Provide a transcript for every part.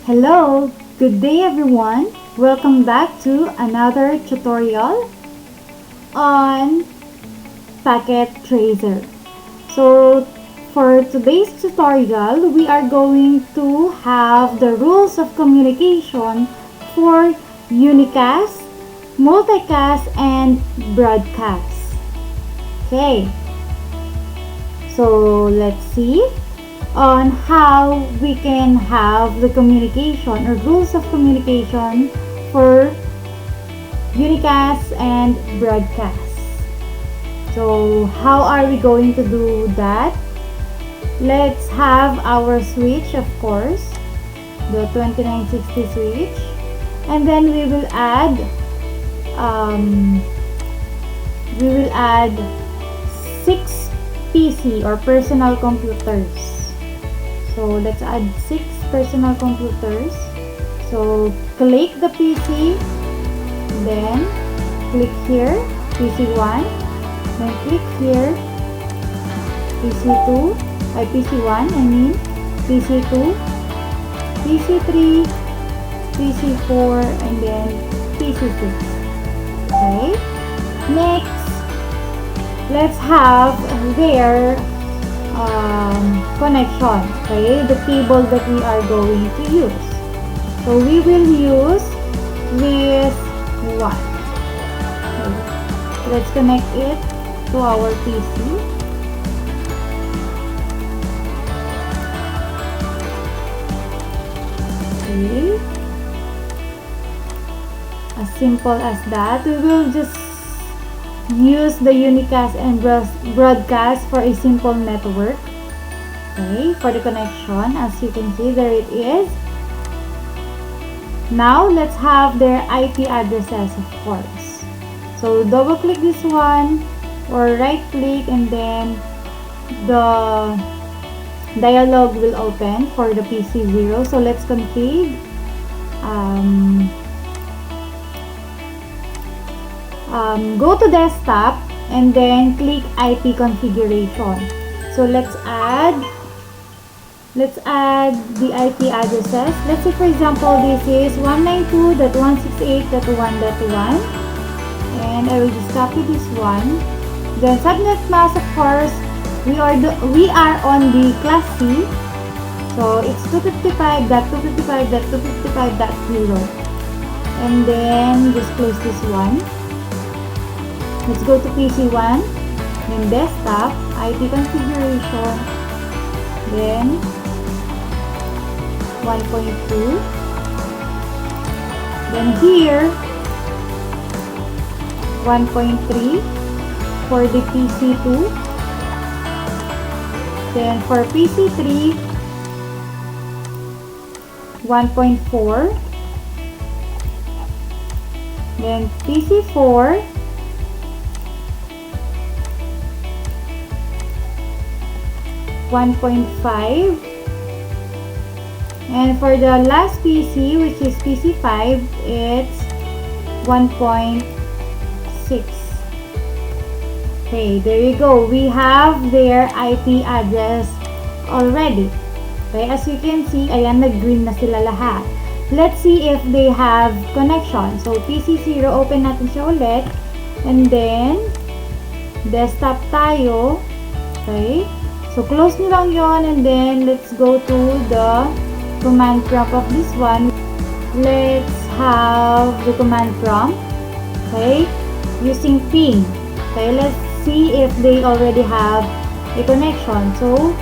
Hello, good day everyone. Welcome back to another tutorial on Packet Tracer. So for today's tutorial, we are going to have the rules of communication for unicast, multicast, and broadcast. Okay, so let's see on how we can have the communication or rules of communication for unicast and broadcast. So how are we going to do that? Let's have our switch, of course, the 2960 switch, and then we will add 6 PC or personal computers. So let's add 6 personal computers. So click the PC, then click here PC1, then click here PC2, PC1 I mean, PC2, PC3, PC4, and then PC6. Okay, next let's have their connection, okay, the cable that we are going to use. So we will use this one. Okay. Let's connect it to our PC. Okay. As simple as that. We will just use the unicast and broadcast for a simple network. Okay, for the connection, as you can see, there it is. Now let's have their IP addresses, of course. So double click this one or right click, and then the dialog will open for the PC0. So let's config go to desktop and then click IP configuration. So let's add the IP addresses. Let's say for example this is 192.168.1.1, and I will just copy this one. Then subnet mask, of course, we are on the class C, so it's 255.255.255.0, and then just close this one. Let's go to PC1, then desktop, IP configuration, then 1.2, then here 1.3 for the PC2, then for PC3 1.4, then PC4 1.5, and for the last PC, which is PC5, it's 1.6. Okay, there you go. We have their IP address already. Okay, as you can see, ayan, nag-green na sila lahat. Let's see if they have connection. So PC0, open natin siya ulit, and then desktop tayo. Okay, so close nyo lang yon, and then let's go to the command prompt of this one. Let's have the command prompt, okay, using ping. Okay, let's see if they already have a connection. So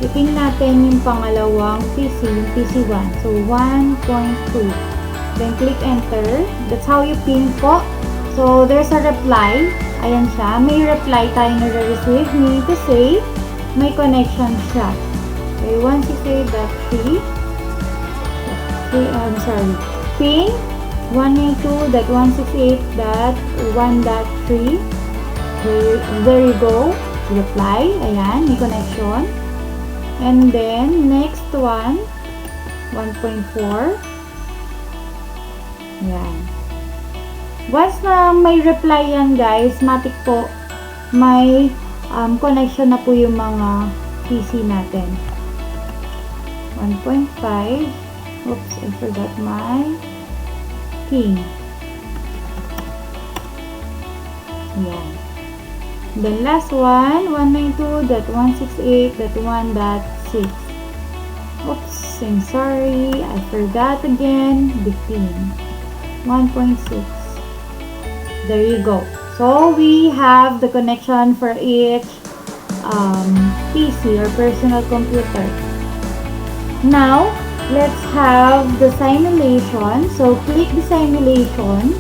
i-ping natin yung pangalawang PC, yung PC1. So 1.2, then click enter. That's how you ping po. So there's a reply. Ayan siya, may reply tayo na receive, meaning to say may connection siya. Okay, 168.3. Okay, ping 192.168.1.3. Okay, there you go. Reply. Ayan, may connection. And then, next one, 1.4. Ayan. Once na may reply yan, guys, matik po, may connection na po yung mga PC natin. 1.5, Oops, I forgot my pin. Ayan. Then last one, 192.168.1.6. Oops, I'm sorry. I forgot again the pin. 1.6. There you go. So we have the connection for each PC or personal computer. Now, let's have the simulation. So click the simulation.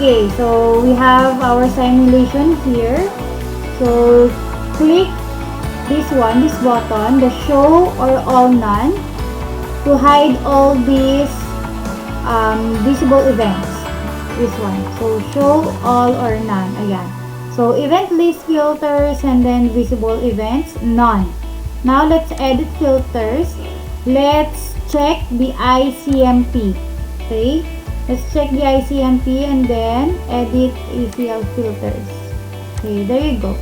Okay, so we have our simulation here. So click this button, the show or all none, to hide all these visible events. This one. So show all or none. Ayan. So event list filters and then visible events, none. Now let's edit filters. Let's check the ICMP. Okay. Let's check the ICMP and then edit ACL filters. Okay, there you go.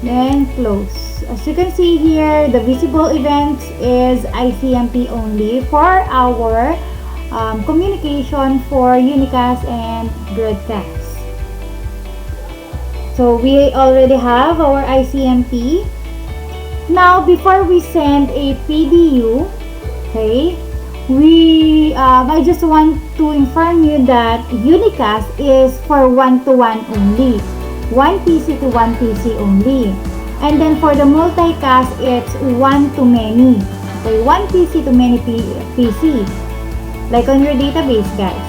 Then close. As you can see here, the visible events is ICMP only for our communication for unicast and broadcast. So we already have our ICMP. Now, before we send a PDU, okay, I just want to inform you that unicast is for one-to-one only. One PC to one PC only. And then for the multicast, it's one-to-many. Okay, one PC to many PC. Like on your database, guys.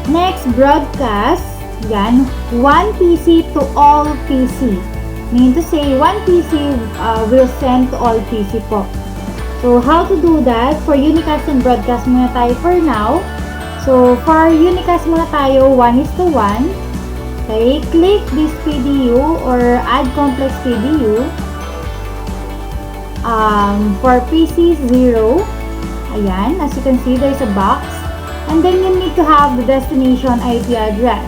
Next, broadcast. Yan, one PC to all PC. Meaning to say, one PC will send to all PC po. So, how to do that? For unicast and broadcast muna tayo for now. So, for unicast muna tayo, 1:1. Okay, click this PDU or add complex PDU. For PC 0, ayan, as you can see, there's a box. And then, you need to have the destination IP address.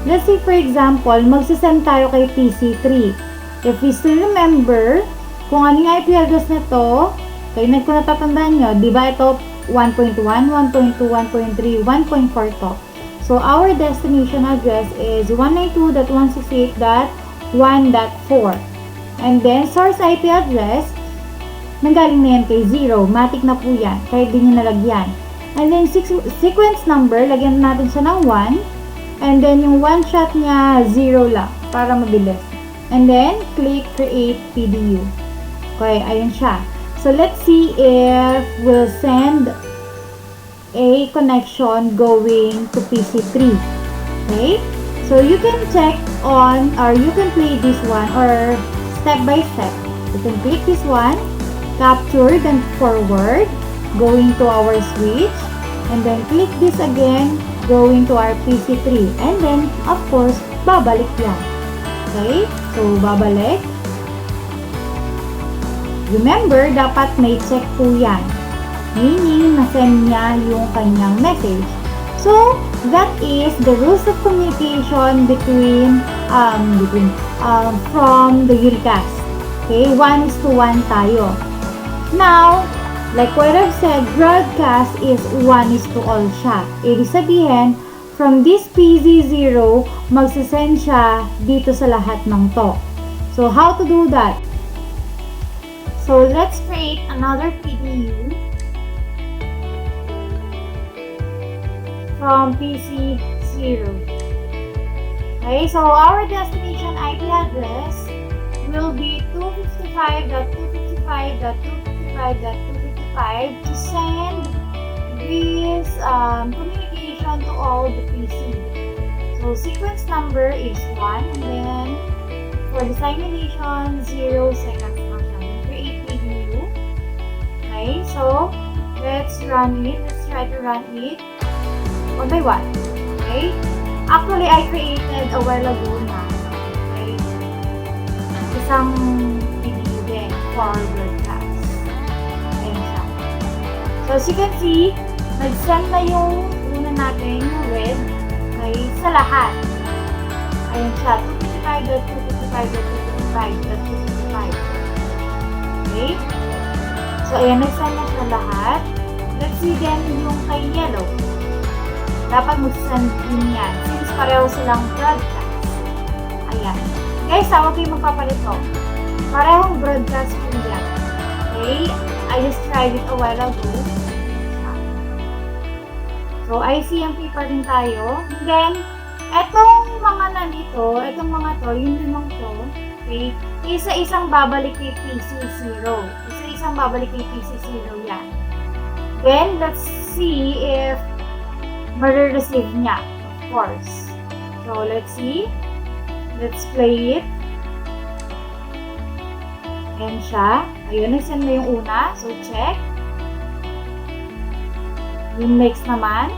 Let's say, for example, magsasend tayo kay PC 3. If we still remember, kung ano yung IP address na to, kaya kung natatandaan nyo, di ba ito 1.1, 1.2, 1.3, 1.4 to. So, our destination address is 192.168.1.4. And then, source IP address, nanggaling na yan kay 0. Matic na po yan. Kaya din nyo nalagyan. And then, sequence number, lagyan natin siya ng 1. And then, yung one shot niya, 0 lang. Para mabilis. And then, click create PDU. Okay, ayun siya. So, let's see if we'll send a connection going to PC3. Okay? So, you can check on, or you can play this one, or step by step. You can click this one, capture, then forward, going to our switch, and then click this again, going to our PC3. And then, of course, babalik yan. Okay? So, babalik. Remember, dapat may check po yan. Meaning, na-send niya yung kanyang message. So, that is the rules of communication from the unicast. Okay, 1:1 tayo. Now, like what I've said, broadcast is 1:all siya. Ibig sabihin, from this PC0, magsasend siya dito sa lahat ng to. So, how to do that? So, let's create another PDU from PC0. Okay, so our destination IP address will be 255.255.255.255 to send this communication to all the PC. So, sequence number is 1, and then for the simulation, 0 seconds. Okay, so let's run it. Let's try to run it one by one. Okay, actually I created a while ago na. Okay, isang PDU din for broadcast. Ayan siya. So as you can see, nag-send na yung una natin, yung red, okay, sa lahat. Ayan siya, 255.255.255.255. Okay? So ayan, nag-send na siya lahat. Let's see then yung kay yellow. Dapat mag-send din yan since pareho silang broadcast. Ayan. Guys, huwag kayo magpapalito. Parehong broadcast po yan. Okay? I just tried it a while ago. So, ICMP pa rin tayo. And then, etong mga nandito, etong mga to, yung limang to, okay, isa-isang babalik kay PC0. Isa-isang babalik kay PC0 yan. Then, let's see if ma-receive niya, of course. So, let's see. Let's play it. Ayan siya. Ayun, nag-send na yung una. So, check. Yung next naman.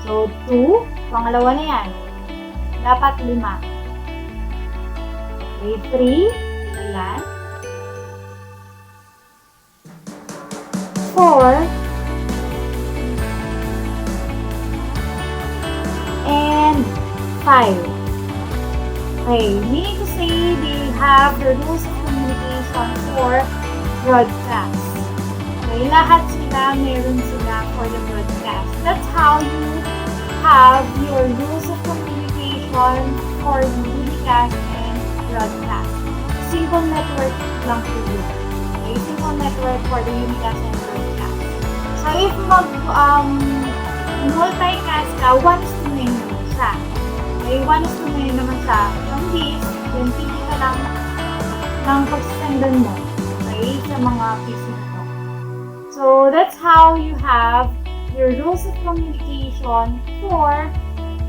So, 2. Pangalawa na yan. Dapat 5. Okay, 3. Ayan. 4. And 5. Okay, meaning to say they have the rules of communication for broadcast. Okay, lahat sila, meron sila for the broadcast. That's how you have your rules of communication for the unicast and broadcast. Simple network lang po yun. Okay, simple network for the unicast and broadcast. So, if multicast ka, 1:9 naman siya. Okay, 1:9 naman siya. From this, then pili ka lang ng pagsasendan mo. Okay, sa mga PC mo. So, that's how you have your rules of communication for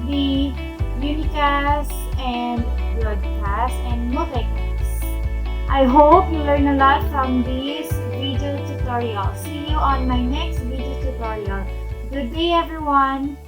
the unicast and broadcast and multicast. I hope you learn a lot from this video tutorial. See you on my next video tutorial. Good day, everyone!